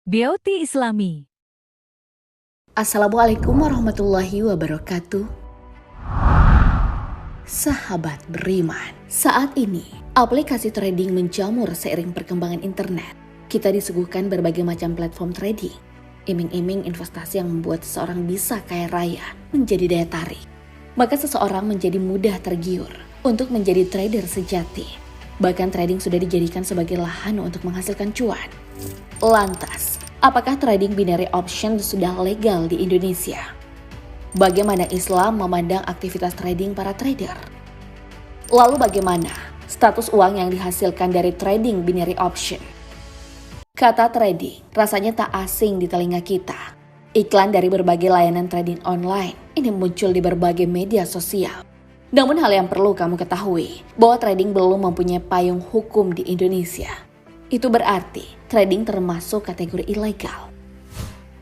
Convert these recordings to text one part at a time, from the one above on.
Beauty Islami. Assalamualaikum warahmatullahi wabarakatuh. Sahabat beriman, saat ini aplikasi trading menjamur seiring perkembangan internet. Kita disuguhkan berbagai macam platform trading. Iming-iming investasi yang membuat seseorang bisa kaya raya menjadi daya tarik. Maka seseorang menjadi mudah tergiur untuk menjadi trader sejati. Bahkan trading sudah dijadikan sebagai lahan untuk menghasilkan cuan. Lantas, apakah trading binary option sudah legal di Indonesia? Bagaimana Islam memandang aktivitas trading para trader? Lalu bagaimana status uang yang dihasilkan dari trading binary option? Kata trading rasanya tak asing di telinga kita. Iklan dari berbagai layanan trading online ini muncul di berbagai media sosial. Namun hal yang perlu kamu ketahui bahwa trading belum mempunyai payung hukum di Indonesia. Itu berarti trading termasuk kategori ilegal.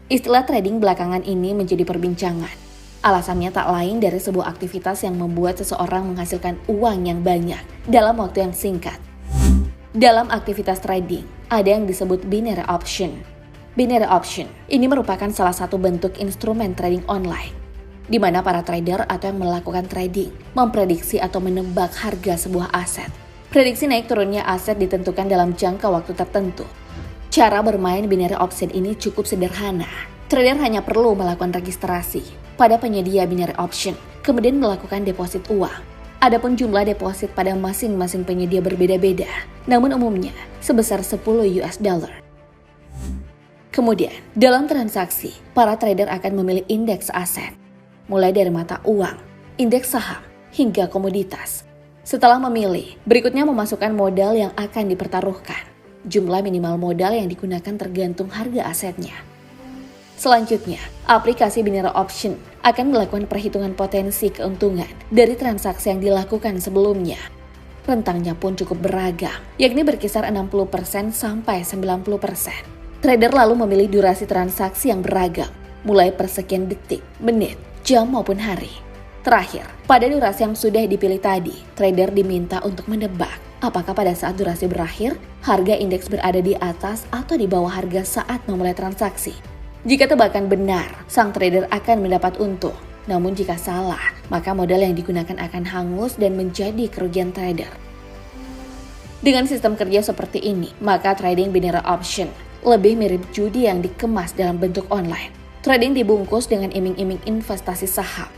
Istilah trading belakangan ini menjadi perbincangan. Alasannya tak lain dari sebuah aktivitas yang membuat seseorang menghasilkan uang yang banyak dalam waktu yang singkat. Dalam aktivitas trading, ada yang disebut binary option. Binary option ini merupakan salah satu bentuk instrumen trading online, di mana para trader atau yang melakukan trading memprediksi atau menebak harga sebuah aset. Prediksi naik turunnya aset ditentukan dalam jangka waktu tertentu. Cara bermain binary option ini cukup sederhana. Trader hanya perlu melakukan registrasi pada penyedia binary option, kemudian melakukan deposit uang. Adapun jumlah deposit pada masing-masing penyedia berbeda-beda, namun umumnya sebesar $10. Kemudian, dalam transaksi, para trader akan memilih indeks aset, mulai dari mata uang, indeks saham, hingga komoditas. Setelah memilih, berikutnya memasukkan modal yang akan dipertaruhkan. Jumlah minimal modal yang digunakan tergantung harga asetnya. Selanjutnya, aplikasi binary option akan melakukan perhitungan potensi keuntungan dari transaksi yang dilakukan sebelumnya. Rentangnya pun cukup beragam, yakni berkisar 60% sampai 90%. Trader lalu memilih durasi transaksi yang beragam, mulai per sekian detik, menit, jam maupun hari. Terakhir, pada durasi yang sudah dipilih tadi, trader diminta untuk menebak apakah pada saat durasi berakhir, harga indeks berada di atas atau di bawah harga saat memulai transaksi. Jika tebakan benar, sang trader akan mendapat untung. Namun jika salah, maka modal yang digunakan akan hangus dan menjadi kerugian trader. Dengan sistem kerja seperti ini, maka trading binary option lebih mirip judi yang dikemas dalam bentuk online. Trading dibungkus dengan iming-iming investasi saham.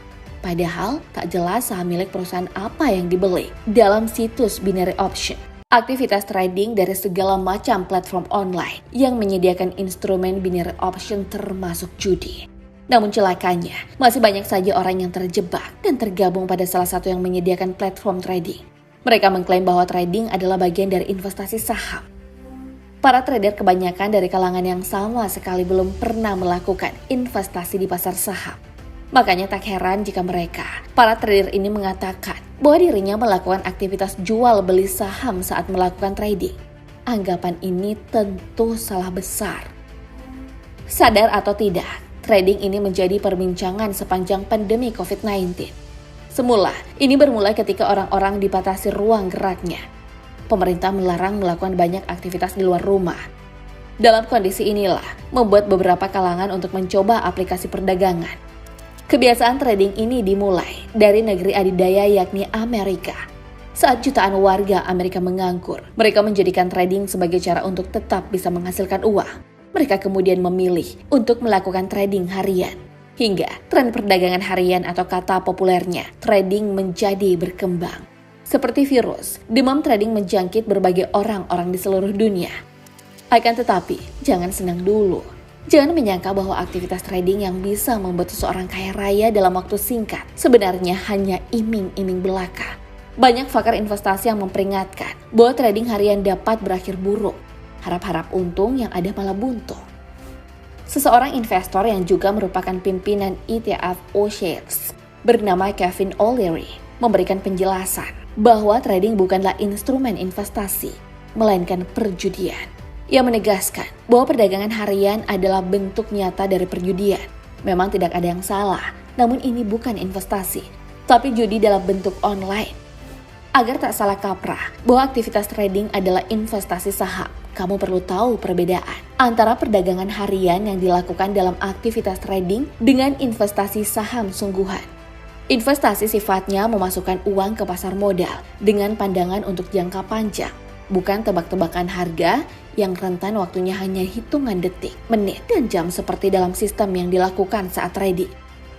Padahal tak jelas saham milik perusahaan apa yang dibeli dalam situs binary option. Aktivitas trading dari segala macam platform online yang menyediakan instrumen binary option termasuk judi. Namun celakanya, masih banyak saja orang yang terjebak dan tergabung pada salah satu yang menyediakan platform trading. Mereka mengklaim bahwa trading adalah bagian dari investasi saham. Para trader kebanyakan dari kalangan yang sama sekali belum pernah melakukan investasi di pasar saham. Makanya tak heran jika mereka, para trader ini mengatakan bahwa dirinya melakukan aktivitas jual beli saham saat melakukan trading. Anggapan ini tentu salah besar. Sadar atau tidak, trading ini menjadi perbincangan sepanjang pandemi COVID-19. Semula, ini bermula ketika orang-orang dibatasi ruang geraknya. Pemerintah melarang melakukan banyak aktivitas di luar rumah. Dalam kondisi inilah, membuat beberapa kalangan untuk mencoba aplikasi perdagangan. Kebiasaan trading ini dimulai dari negeri adidaya yakni Amerika. Saat jutaan warga Amerika menganggur, mereka menjadikan trading sebagai cara untuk tetap bisa menghasilkan uang. Mereka kemudian memilih untuk melakukan trading harian. Hingga tren perdagangan harian atau kata populernya, trading menjadi berkembang. Seperti virus, demam trading menjangkit berbagai orang-orang di seluruh dunia. Akan tetapi, jangan senang dulu. Jangan menyangka bahwa aktivitas trading yang bisa membuat seseorang kaya raya dalam waktu singkat sebenarnya hanya iming-iming belaka. Banyak pakar investasi yang memperingatkan bahwa trading harian dapat berakhir buruk. Harap-harap untung yang ada malah buntu. Seseorang investor yang juga merupakan pimpinan ETF O-Shares bernama Kevin O'Leary memberikan penjelasan bahwa trading bukanlah instrumen investasi, melainkan perjudian. Ia menegaskan bahwa perdagangan harian adalah bentuk nyata dari perjudian. Memang tidak ada yang salah, namun ini bukan investasi, tapi judi dalam bentuk online. Agar tak salah kaprah bahwa aktivitas trading adalah investasi saham, kamu perlu tahu perbedaan antara perdagangan harian yang dilakukan dalam aktivitas trading dengan investasi saham sungguhan. Investasi sifatnya memasukkan uang ke pasar modal dengan pandangan untuk jangka panjang, bukan tebak-tebakan harga yang rentan waktunya hanya hitungan detik, menit, dan jam seperti dalam sistem yang dilakukan saat trading.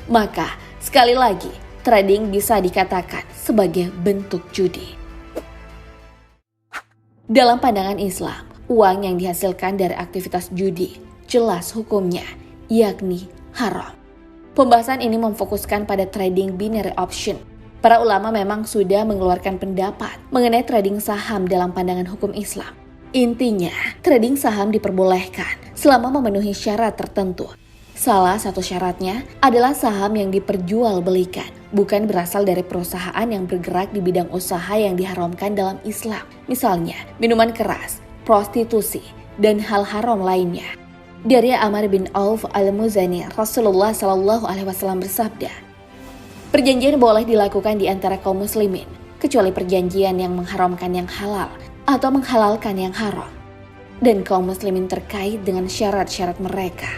Maka, sekali lagi, trading bisa dikatakan sebagai bentuk judi. Dalam pandangan Islam, uang yang dihasilkan dari aktivitas judi jelas hukumnya, yakni haram. Pembahasan ini memfokuskan pada trading binary option. Para ulama memang sudah mengeluarkan pendapat mengenai trading saham dalam pandangan hukum Islam. Intinya, trading saham diperbolehkan selama memenuhi syarat tertentu. Salah satu syaratnya adalah saham yang diperjualbelikan, bukan berasal dari perusahaan yang bergerak di bidang usaha yang diharamkan dalam Islam. Misalnya, minuman keras, prostitusi, dan hal haram lainnya. Dari Amr bin Auf al-Muzani, Rasulullah SAW bersabda, perjanjian boleh dilakukan di antara kaum muslimin, kecuali perjanjian yang mengharamkan yang halal atau menghalalkan yang haram, dan kaum muslimin terkait dengan syarat-syarat mereka,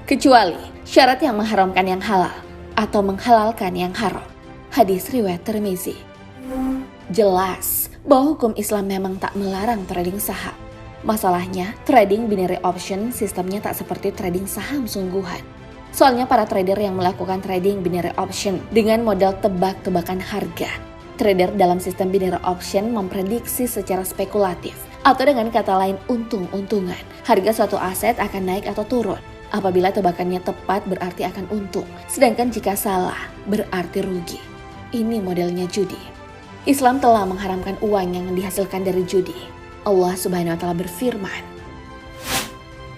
kecuali syarat yang mengharamkan yang halal atau menghalalkan yang haram. Hadis riwayat Tirmizi. Jelas bahwa hukum Islam memang tak melarang trading saham. Masalahnya, trading binary option sistemnya tak seperti trading saham sungguhan. Soalnya para trader yang melakukan trading binary option dengan modal tebak-tebakan harga. Trader dalam sistem binary option memprediksi secara spekulatif, atau dengan kata lain untung-untungan. Harga suatu aset akan naik atau turun. Apabila tebakannya tepat berarti akan untung, sedangkan jika salah berarti rugi. Ini modelnya judi. Islam telah mengharamkan uang yang dihasilkan dari judi. Allah Subhanahu wa Ta'ala berfirman,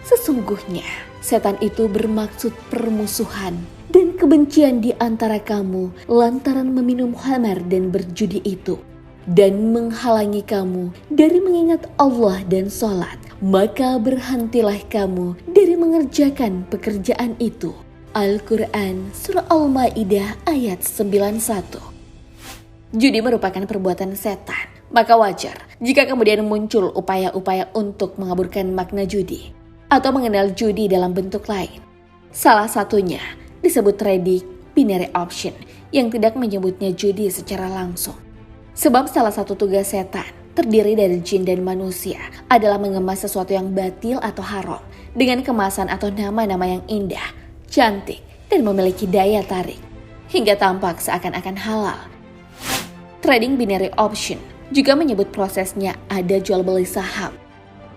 sesungguhnya setan itu bermaksud permusuhan dan kebencian di antara kamu lantaran meminum khamar dan berjudi itu, dan menghalangi kamu dari mengingat Allah dan sholat, maka berhentilah kamu dari mengerjakan pekerjaan itu. Al-Quran Surah Al-Ma'idah ayat 91. Judi merupakan perbuatan setan, maka wajar jika kemudian muncul upaya-upaya untuk mengaburkan makna judi atau mengenal judi dalam bentuk lain. Salah satunya disebut trading binary option yang tidak menyebutnya judi secara langsung. Sebab salah satu tugas setan terdiri dari jin dan manusia adalah mengemas sesuatu yang batil atau haram dengan kemasan atau nama-nama yang indah, cantik, dan memiliki daya tarik hingga tampak seakan-akan halal. Trading binary option juga menyebut prosesnya ada jual beli saham.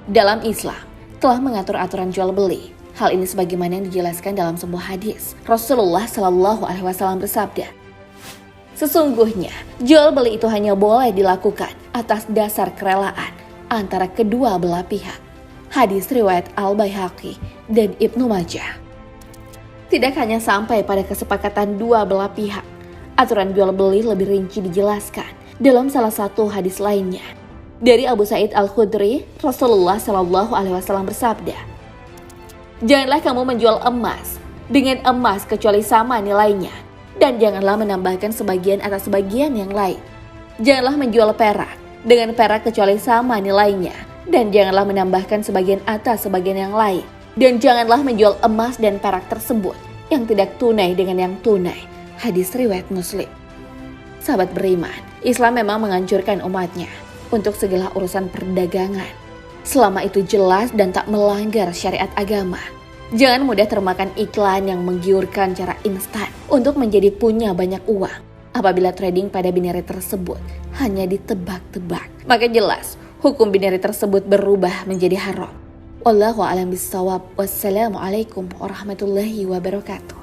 Dalam Islam telah mengatur aturan jual beli. Hal ini sebagaimana yang dijelaskan dalam sebuah hadis. Rasulullah SAW bersabda, sesungguhnya jual beli itu hanya boleh dilakukan atas dasar kerelaan antara kedua belah pihak. Hadis riwayat Al-Baihaqi dan Ibnu Majah. Tidak hanya sampai pada kesepakatan dua belah pihak, aturan jual beli lebih rinci dijelaskan dalam salah satu hadis lainnya. Dari Abu Sa'id Al-Khudri, Rasulullah SAW bersabda, janganlah kamu menjual emas dengan emas kecuali sama nilainya, dan janganlah menambahkan sebagian atas sebagian yang lain. Janganlah menjual perak dengan perak kecuali sama nilainya, dan janganlah menambahkan sebagian atas sebagian yang lain. Dan janganlah menjual emas dan perak tersebut yang tidak tunai dengan yang tunai. Hadis riwayat Muslim. Sahabat beriman, Islam memang menganjurkan umatnya untuk segala urusan perdagangan, selama itu jelas dan tak melanggar syariat agama. Jangan mudah termakan iklan yang menggiurkan cara instan untuk menjadi punya banyak uang. Apabila trading pada binary tersebut hanya ditebak-tebak, maka jelas hukum binary tersebut berubah menjadi haram. Wallahu a'lam bishawab. Wassalamualaikum warahmatullahi wabarakatuh.